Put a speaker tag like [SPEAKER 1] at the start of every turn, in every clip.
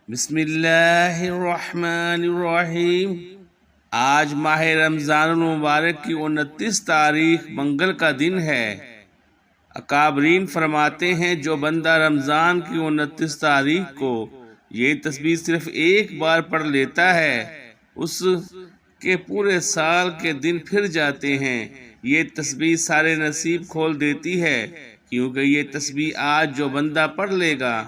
[SPEAKER 1] بسم اللہ الرحمن الرحیم۔ آج ماہ رمضان المبارک کی 29 تاریخ منگل کا دن ہے۔ اکابرین فرماتے ہیں جو بندہ رمضان کی 29 تاریخ کو یہ تسبیح صرف ایک بار پڑھ لیتا ہے اس کے پورے سال کے دن پھر جاتے ہیں۔ یہ تسبیح سارے نصیب کھول دیتی ہے، کیونکہ یہ تسبیح آج جو بندہ پڑھ لے گا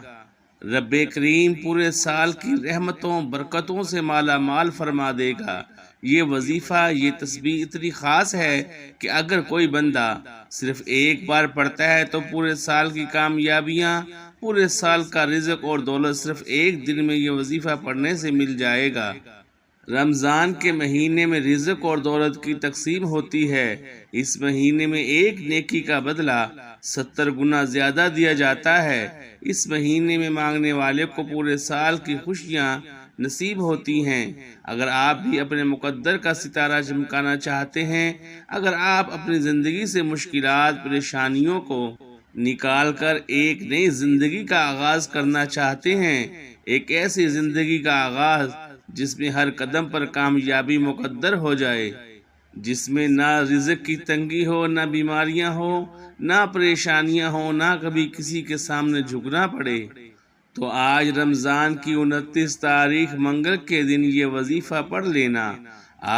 [SPEAKER 1] رب کریم پورے سال کی رحمتوں برکتوں سے مالا مال فرما دے گا۔ یہ وظیفہ، یہ تسبیح اتنی خاص ہے کہ اگر کوئی بندہ صرف ایک بار پڑھتا ہے تو پورے سال کی کامیابیاں، پورے سال کا رزق اور دولت صرف ایک دن میں یہ وظیفہ پڑھنے سے مل جائے گا۔ رمضان کے مہینے میں رزق اور دولت کی تقسیم ہوتی ہے۔ اس مہینے میں ایک نیکی کا بدلہ 70 گنا زیادہ دیا جاتا ہے۔ اس مہینے میں مانگنے والے کو پورے سال کی خوشیاں نصیب ہوتی ہیں۔ اگر آپ بھی اپنے مقدر کا ستارہ چمکانا چاہتے ہیں، اگر آپ اپنی زندگی سے مشکلات، پریشانیوں کو نکال کر ایک نئی زندگی کا آغاز کرنا چاہتے ہیں، ایک ایسی زندگی کا آغاز جس میں ہر قدم پر کامیابی مقدر ہو جائے، جس میں نہ رزق کی تنگی ہو، نہ بیماریاں ہو، نہ پریشانیاں ہوں، نہ کبھی کسی کے سامنے جھکنا پڑے، تو آج رمضان کی 29 تاریخ منگل کے دن یہ وظیفہ پڑھ لینا۔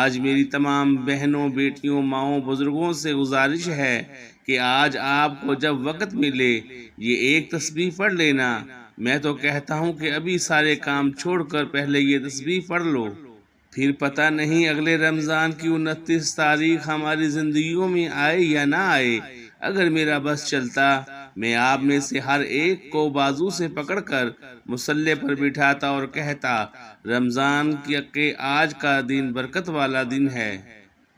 [SPEAKER 1] آج میری تمام بہنوں، بیٹیوں، ماؤں، بزرگوں سے گزارش ہے کہ آج آپ کو جب وقت ملے یہ ایک تسبیح پڑھ لینا۔ میں تو کہتا ہوں کہ ابھی سارے کام چھوڑ کر پہلے یہ تسبیح پڑھ لو، پھر پتہ نہیں اگلے رمضان کی 29 تاریخ ہماری زندگیوں میں آئے یا نہ آئے۔ اگر میرا بس چلتا میں آپ میں سے ہر ایک کو بازو سے پکڑ کر مصلی پر بٹھاتا اور کہتا رمضان کے آج کا دن برکت والا دن ہے،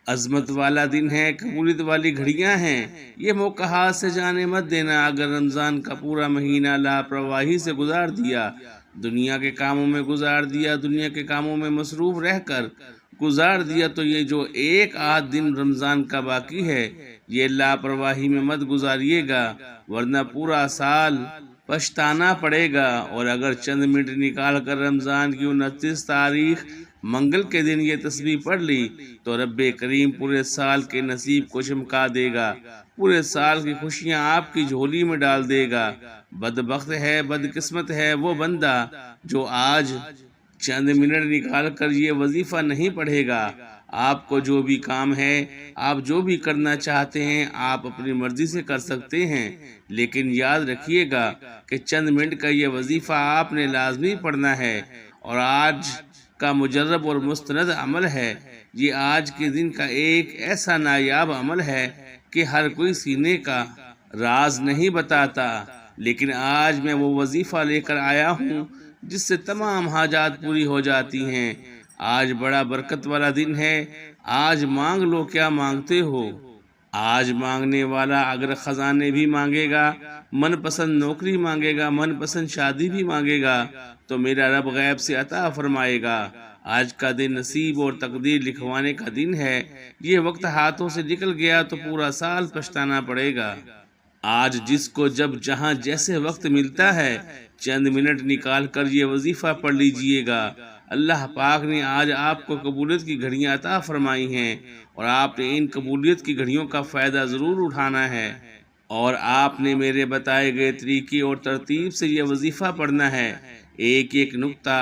[SPEAKER 1] عظمت والا دن ہے، قبولیت والی گھڑیاں ہیں، یہ موقع ہاتھ سے جانے مت دینا۔ اگر رمضان کا پورا مہینہ لاپرواہی سے گزار دیا، دنیا کے کاموں میں گزار دیا، دنیا کے کاموں میں مصروف رہ کر گزار دیا، تو یہ جو ایک آدھ دن رمضان کا باقی ہے یہ لاپرواہی میں مت گزاریے گا، ورنہ پورا سال پچھتانا پڑے گا۔ اور اگر چند منٹ نکال کر رمضان کی 29 تاریخ منگل کے دن یہ تسبیح پڑھ لی تو رب کریم پورے سال کے نصیب کو چمکا دے گا، پورے سال کی خوشیاں آپ کی جھولی میں ڈال دے گا۔ بدبخت ہے، بدقسمت ہے وہ بندہ جو آج چند منٹ نکال کر یہ وظیفہ نہیں پڑھے گا۔ آپ کو جو بھی کام ہے، آپ جو بھی کرنا چاہتے ہیں، آپ اپنی مرضی سے کر سکتے ہیں، لیکن یاد رکھیے گا کہ چند منٹ کا یہ وظیفہ آپ نے لازمی پڑھنا ہے، اور آج کا مجرب اور مستند عمل ہے۔ یہ آج کے دن کا ایک ایسا نایاب عمل ہے کہ ہر کوئی سینے کا راز نہیں بتاتا، لیکن آج میں وہ وظیفہ لے کر آیا ہوں جس سے تمام حاجات پوری ہو جاتی ہیں۔ آج بڑا برکت والا دن ہے، آج مانگ لو کیا مانگتے ہو۔ آج مانگنے والا اگر خزانے بھی مانگے گا، من پسند نوکری مانگے گا، من پسند شادی بھی مانگے گا، تو میرا رب غیب سے عطا فرمائے گا۔ آج کا دن نصیب اور تقدیر لکھوانے کا دن ہے۔ یہ وقت ہاتھوں سے نکل گیا تو پورا سال پچھتانا پڑے گا۔ آج جس کو جب جہاں جیسے وقت ملتا ہے چند منٹ نکال کر یہ وظیفہ پڑھ لیجئے گا۔ اللہ پاک نے آج آپ کو قبولیت کی گھڑیاں عطا فرمائی ہیں، اور آپ نے ان قبولیت کی گھڑیوں کا فائدہ ضرور اٹھانا ہے، اور آپ نے میرے بتائے گئے طریقے اور ترتیب سے یہ وظیفہ پڑھنا ہے۔ ایک ایک نقطہ،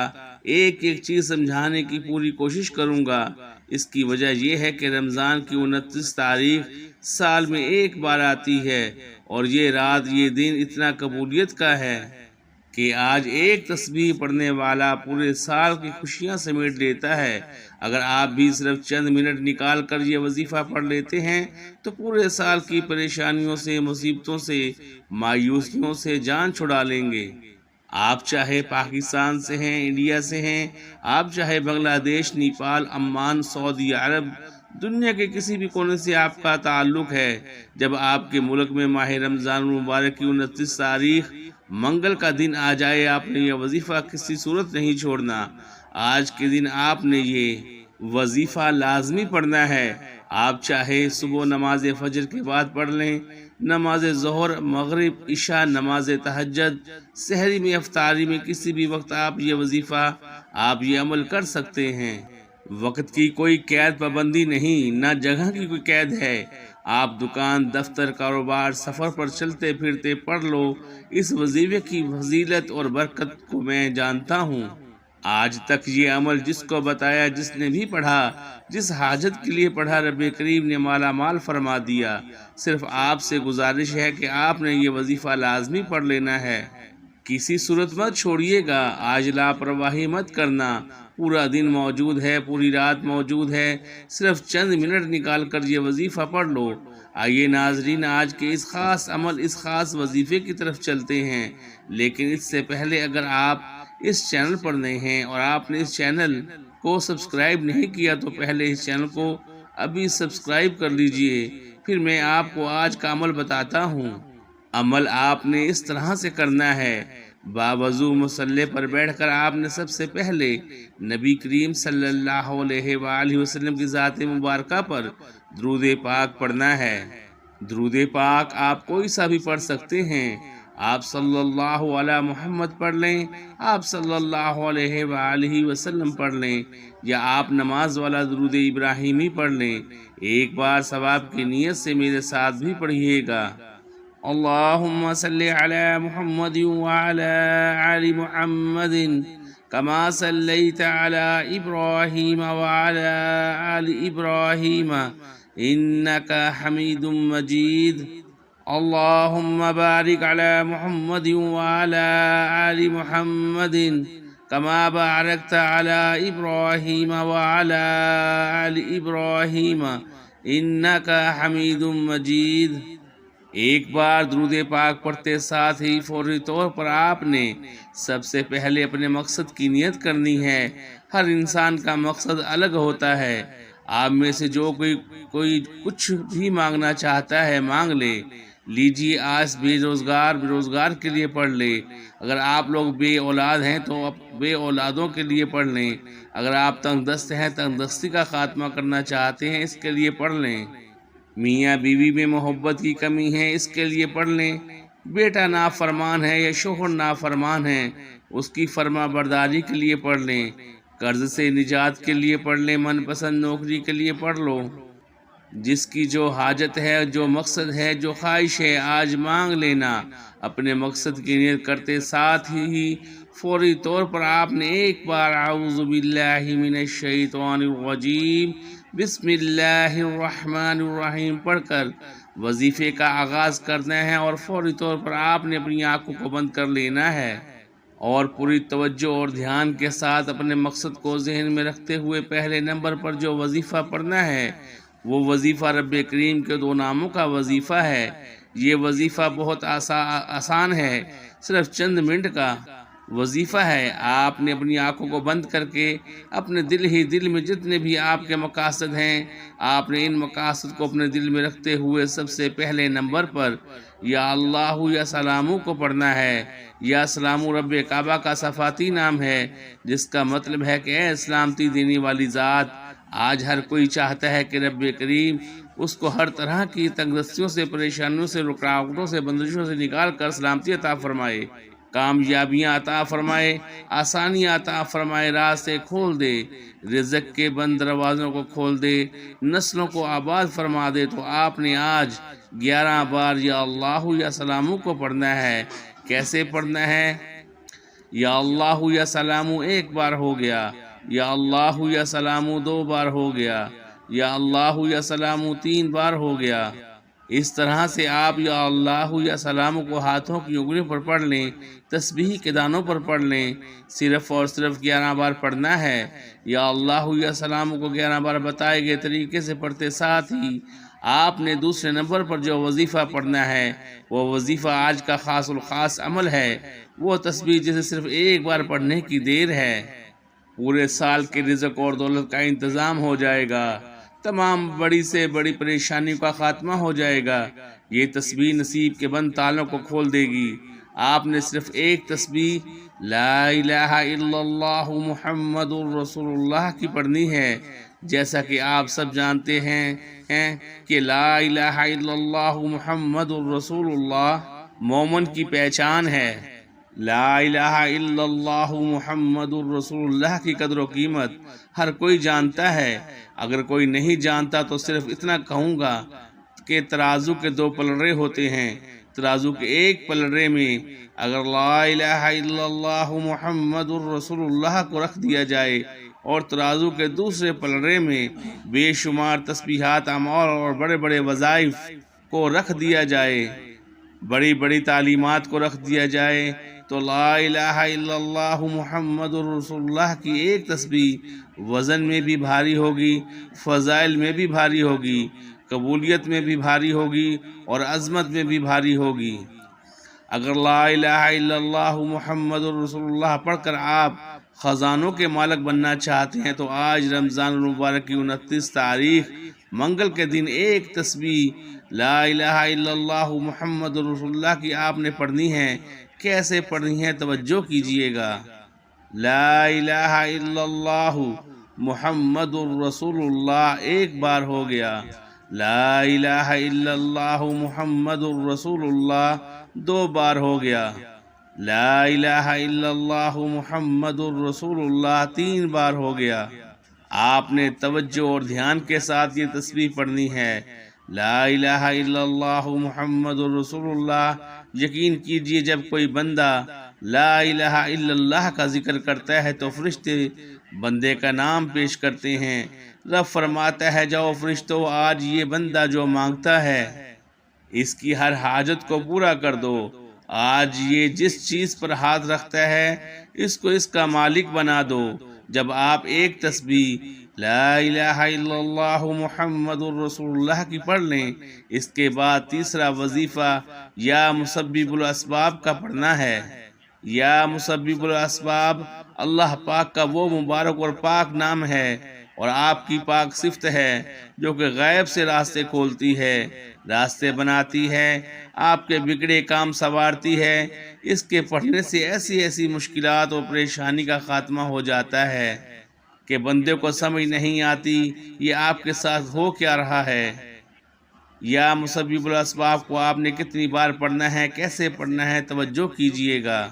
[SPEAKER 1] ایک ایک چیز سمجھانے کی پوری کوشش کروں گا۔ اس کی وجہ یہ ہے کہ رمضان کی 29 تاریخ سال میں ایک بار آتی ہے، اور یہ رات، یہ دن اتنا قبولیت کا ہے کہ آج ایک تسبیح پڑھنے والا پورے سال کی خوشیاں سمیٹ لیتا ہے۔ اگر آپ بھی صرف چند منٹ نکال کر یہ وظیفہ پڑھ لیتے ہیں تو پورے سال کی پریشانیوں سے، مصیبتوں سے، مایوسیوں سے جان چھڑا لیں گے۔ آپ چاہے پاکستان سے ہیں، انڈیا سے ہیں، آپ چاہے بنگلہ دیش، نیپال، عمان، سعودی عرب، دنیا کے کسی بھی کونے سے آپ کا تعلق ہے، جب آپ کے ملک میں ماہ رمضان المبارک کی 29 تاریخ منگل کا دن آ جائے، آپ نے یہ وظیفہ کسی صورت نہیں چھوڑنا۔ آج کے دن آپ نے یہ وظیفہ لازمی پڑھنا ہے۔ آپ چاہے صبح نماز فجر کے بعد پڑھ لیں، نماز ظہر، مغرب، عشاء، نماز تہجد، سحری میں، افطاری میں، کسی بھی وقت آپ یہ عمل کر سکتے ہیں۔ وقت کی کوئی قید پابندی نہیں، نہ جگہ کی کوئی قید ہے۔ آپ دکان، دفتر، کاروبار، سفر پر چلتے پھرتے پڑھ لو۔ اس وظیفے کی فضیلت اور برکت کو میں جانتا ہوں۔ آج تک یہ عمل جس کو بتایا، جس نے بھی پڑھا، جس حاجت کے لیے پڑھا، رب کریم نے مالا مال فرما دیا۔ صرف آپ سے گزارش ہے کہ آپ نے یہ وظیفہ لازمی پڑھ لینا ہے۔ کسی صورت مت چھوڑیے گا، آج لاپرواہی مت کرنا۔ پورا دن موجود ہے، پوری رات موجود ہے، صرف چند منٹ نکال کر یہ وظیفہ پڑھ لو۔ آئیے ناظرین، آج کے اس خاص عمل، اس خاص وظیفے کی طرف چلتے ہیں۔ لیکن اس سے پہلے اگر آپ اس چینل پر نئے ہیں اور آپ نے اس چینل کو سبسکرائب نہیں کیا تو پہلے اس چینل کو ابھی سبسکرائب کر لیجئے۔ پھر میں آپ کو آج کا عمل بتاتا ہوں۔ عمل آپ نے اس طرح سے کرنا ہے۔ باوضو مصلی پر بیٹھ کر آپ نے سب سے پہلے نبی کریم صلی اللہ علیہ وآلہ وسلم کی ذات مبارکہ پر درود پاک پڑھنا ہے۔ درود پاک آپ کوئی سا بھی پڑھ سکتے ہیں۔ آپ صلی اللہ علیہ محمد پڑھ لیں، آپ صلی اللہ علیہ وآلہ وسلم پڑھ لیں، یا آپ نماز والا درود ابراہیمی پڑھ لیں۔ ایک بار ثواب کی نیت سے میرے ساتھ بھی پڑھیے گا۔ اللہم صلی علی محمد وعلی آل محمد کما صلیت علی ابراہیم وعلی آل ابراہیم انکا حمید مجید۔ اللہم بارک علی محمد وعلی آل محمد کما بارکت علی ابراہیم وعلی آل ابراہیم انکا حمید مجید۔ ایک بار درود پاک پڑھتے ساتھ ہی فوری طور پر آپ نے سب سے پہلے اپنے مقصد کی نیت کرنی ہے۔ ہر انسان کا مقصد الگ ہوتا ہے۔ آپ میں سے جو کوئی کچھ بھی مانگنا چاہتا ہے مانگ لے۔ لیجیے، آج بے روزگار کے لیے پڑھ لے۔ اگر آپ لوگ بے اولاد ہیں تو بے اولادوں کے لیے پڑھ لیں۔ اگر آپ تنگ دست ہیں، تنگ دستی کا خاتمہ کرنا چاہتے ہیں، اس کے لیے پڑھ لیں۔ میاں بیوی میں محبت کی کمی ہے، اس کے لیے پڑھ لیں۔ بیٹا نافرمان ہے یا شوہر نافرمان ہے، اس کی فرما برداری کے لیے پڑھ لیں۔ قرض سے نجات کے لیے پڑھ لیں۔ من پسند نوکری کے لیے پڑھ لو۔ جس کی جو حاجت ہے، جو مقصد ہے، جو خواہش ہے، آج مانگ لینا۔ اپنے مقصد کی نیت کرتے ساتھ ہی فوری طور پر آپ نے ایک بار اعوذ باللہ من الشیطان الرجیم بسم اللہ الرحمن الرحیم پڑھ کر وظیفے کا آغاز کرنا ہے، اور فوری طور پر آپ نے اپنی آنکھوں کو بند کر لینا ہے اور پوری توجہ اور دھیان کے ساتھ اپنے مقصد کو ذہن میں رکھتے ہوئے پہلے نمبر پر جو وظیفہ پڑھنا ہے وہ وظیفہ رب کریم کے 2 ناموں کا وظیفہ ہے۔ یہ وظیفہ بہت آسان ہے، صرف چند منٹ کا وظیفہ ہے۔ آپ نے اپنی آنکھوں کو بند کر کے اپنے دل میں جتنے بھی آپ کے مقاصد ہیں، آپ نے ان مقاصد کو اپنے دل میں رکھتے ہوئے سب سے پہلے نمبر پر یا اللہ یا سلامو کو پڑھنا ہے۔ یا سلامو رب کعبہ کا صفاتی نام ہے، جس کا مطلب ہے کہ اے سلامتی دینے والی ذات۔ آج ہر کوئی چاہتا ہے کہ رب کریم اس کو ہر طرح کی تنگ دستیوں سے، پریشانیوں سے، رکاوٹوں سے، بندشوں سے نکال کر سلامتی عطا فرمائے، کامیابیاں عطا فرمائے، آسانیاں عطا فرمائے، راستے کھول دے، رزق کے بند دروازوں کو کھول دے، نسلوں کو آباد فرما دے۔ تو آپ نے آج 11 بار یا اللہ یا سلامو کو پڑھنا ہے۔ کیسے پڑھنا ہے؟ یا اللہ یا سلامو 1 بار ہو گیا، یا اللہ یا سلامو 2 بار ہو گیا، یا اللہ یا سلامو 3 بار ہو گیا۔ اس طرح سے آپ یا اللہ یا سلامو کو ہاتھوں کی انگلیوں پر پڑھ لیں، تسبیح کے دانوں پر پڑھ لیں۔ صرف اور صرف 11 بار پڑھنا ہے۔ یا اللہ یا سلامو کو 11 بار بتائے گئے طریقے سے پڑھتے ساتھ ہی آپ نے دوسرے نمبر پر جو وظیفہ پڑھنا ہے وہ وظیفہ آج کا خاص الخاص عمل ہے۔ وہ تسبیح جسے صرف 1 بار پڑھنے کی دیر ہے، پورے سال کے رزق اور دولت کا انتظام ہو جائے گا، تمام بڑی سے بڑی پریشانیوں کا خاتمہ ہو جائے گا۔ یہ تسبیح نصیب کے بند تالوں کو کھول دے گی۔ آپ نے صرف 1 تسبیح لا الہ الا اللہ محمد الرسول اللہ کی پڑھنی ہے۔ جیسا کہ آپ سب جانتے ہیں کہ لا الہ الا اللہ محمد الرسول اللہ مومن کی پہچان ہے۔ لا الہ الا اللہ محمد الرسول اللہ کی قدر و قیمت ہر کوئی جانتا ہے۔ اگر کوئی نہیں جانتا تو صرف اتنا کہوں گا کہ ترازو کے دو پلڑے ہوتے ہیں، ترازو کے ایک پلڑے میں اگر لا الہ الا اللہ محمد الرسول اللہ کو رکھ دیا جائے اور ترازو کے دوسرے پلڑے میں بے شمار تسبیحات اعمال اور بڑے بڑے وظائف کو رکھ دیا جائے، بڑی بڑی تعلیمات کو رکھ دیا جائے، تو لا الہ الا اللہ محمد الرسول اللہ کی ایک تسبیح وزن میں بھی بھاری ہوگی، فضائل میں بھی بھاری ہوگی، قبولیت میں بھی بھاری ہوگی اور عظمت میں بھی بھاری ہوگی۔ اگر لا الہ الا اللہ محمد الرسول اللہ پڑھ کر آپ خزانوں کے مالک بننا چاہتے ہیں تو آج رمضان المبارک کی 29 تاریخ منگل کے دن ایک تسبیح لا الہ الا اللہ محمد الرسول اللہ کی آپ نے پڑھنی ہے۔ کیسے پڑھنی ہے توجہ کیجئے گا۔ لا الہ الا اللہ محمد الرسول اللہ ایک بار ہو گیا، لا الہ الا اللہ محمد الرسول اللہ دو بار ہو گیا، لا الہ الا اللہ محمد الرسول اللہ تین بار ہو گیا۔ آپ نے توجہ اور دھیان کے ساتھ یہ تسبیح پڑھنی ہے، لا الہ الا اللہ محمد الرسول اللہ۔ یقین کیجئے جب کوئی بندہ لا الہ الا اللہ کا ذکر کرتا ہے تو فرشتے بندے کا نام پیش کرتے ہیں۔ رب فرماتا ہے جاؤ فرشتوں آج یہ بندہ جو مانگتا ہے اس کی ہر حاجت کو پورا کر دو، آج یہ جس چیز پر ہاتھ رکھتا ہے اس کو اس کا مالک بنا دو۔ جب آپ ایک تسبیح لا الہ الا اللہ محمد الرسول اللہ کی پڑھ لیں، اس کے بعد تیسرا وظیفہ یا مسبب الاسباب کا پڑھنا ہے۔ یا مسبب الاسباب اللہ پاک کا وہ مبارک اور پاک نام ہے اور آپ کی پاک صفت ہے جو کہ غیب سے راستے کھولتی ہے، راستے بناتی ہے، آپ کے بگڑے کام سنوارتی ہے۔ اس کے پڑھنے سے ایسی ایسی مشکلات اور پریشانی کا خاتمہ ہو جاتا ہے کہ بندے کو سمجھ نہیں آتی یہ آپ کے ساتھ ہو کیا رہا ہے۔ یا مسبب الاسباب کو آپ نے کتنی بار پڑھنا ہے، کیسے پڑھنا ہے توجہ کیجئے گا۔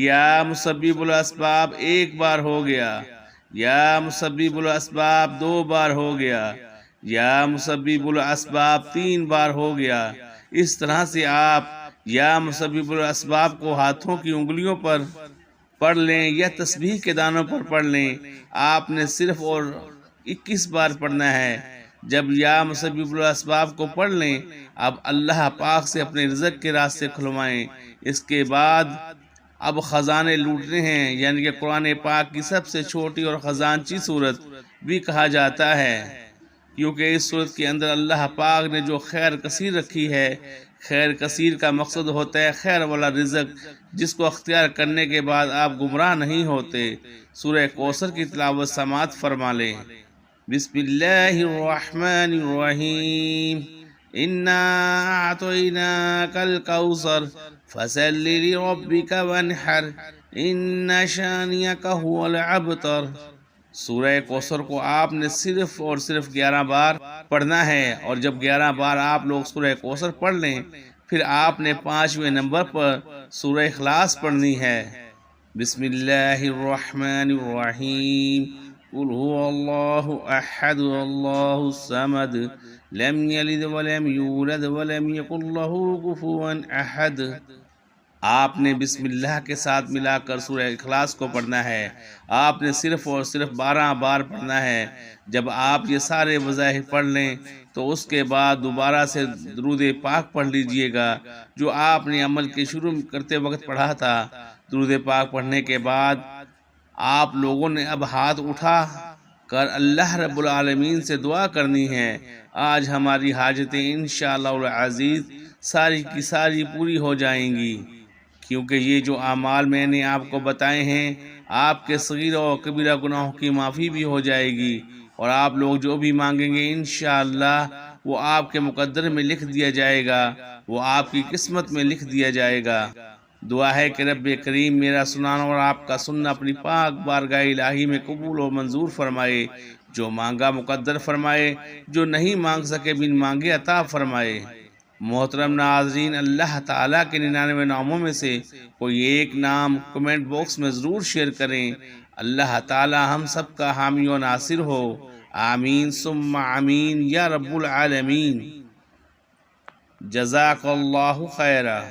[SPEAKER 1] یا مسبب الاسباب ایک بار ہو گیا، یا مسبب الاسباب دو بار ہو گیا، یا مسبب الاسباب تین بار ہو گیا۔ اس طرح سے آپ یا مسبب الاسباب کو ہاتھوں کی انگلیوں پر پڑھ لیں یا تسبیح کے دانوں پر پڑھ لیں۔ آپ نے صرف اور 21 بار پڑھنا ہے۔ جب یا مسبب الاسباب کو پڑھ لیں اب اللہ پاک سے اپنے رزق کے راستے کھلوائیں۔ اس کے بعد اب خزانے لوٹنے ہیں، یعنی کہ قرآن پاک کی سب سے چھوٹی اور خزانچی صورت بھی کہا جاتا ہے، کیونکہ اس صورت کے اندر اللہ پاک نے جو خیر کثیر رکھی ہے، خیر کثیر کا مقصد ہوتا ہے خیر والا رزق، جس کو اختیار کرنے کے بعد آپ گمراہ نہیں ہوتے۔ سورہ کوثر کی تلاوت سماعت فرما لیں۔ بسم اللہ الرحمن الرحیم انا اعطیناک الکوثر فصل لربک وانحر ان شانئک ھو الابتر۔ سورہ کوثر کو آپ نے صرف اور صرف 11 بار پڑھنا ہے، اور جب 11 بار آپ لوگ سورہ کوثر پڑھ لیں پھر آپ نے 5ویں نمبر پر سورہ اخلاص پڑھنی ہے۔ بسم اللہ الرحمن الرحیم قل هو اللہ احد اللہ الصمد لم یلد ولم یولد ولم یکن له کفوا احد۔ آپ نے بسم اللہ کے ساتھ ملا کر سورہ اخلاص کو پڑھنا ہے۔ آپ نے صرف اور صرف 12 بار پڑھنا ہے۔ جب آپ یہ سارے وظائف پڑھ لیں تو اس کے بعد دوبارہ سے درود پاک پڑھ لیجئے گا جو آپ نے عمل کے شروع کرتے وقت پڑھا تھا۔ درود پاک پڑھنے کے بعد آپ لوگوں نے اب ہاتھ اٹھا کر اللہ رب العالمین سے دعا کرنی ہے۔ آج ہماری حاجتیں انشاءاللہ العزیز ساری کی ساری پوری ہو جائیں گی، کیونکہ یہ جو اعمال میں نے آپ کو بتائے ہیں آپ کے صغیرہ و کبیرہ گناہوں کی معافی بھی ہو جائے گی، اور آپ لوگ جو بھی مانگیں گے انشاءاللہ وہ آپ کے مقدر میں لکھ دیا جائے گا، وہ آپ کی قسمت میں لکھ دیا جائے گا۔ دعا ہے کہ رب کریم میرا سنانا اور آپ کا سننا اپنی پاک بارگاہ الہی میں قبول و منظور فرمائے۔ جو مانگا مقدر فرمائے، جو نہیں مانگ سکے بن مانگے عطا فرمائے۔ محترم ناظرین، اللہ تعالیٰ کے 99 ناموں میں سے کوئی ایک نام کمنٹ باکس میں ضرور شیئر کریں۔ اللہ تعالیٰ ہم سب کا حامی و ناصر ہو، آمین ثم آمین یا رب العالمین۔ جزاک اللہ خیرہ۔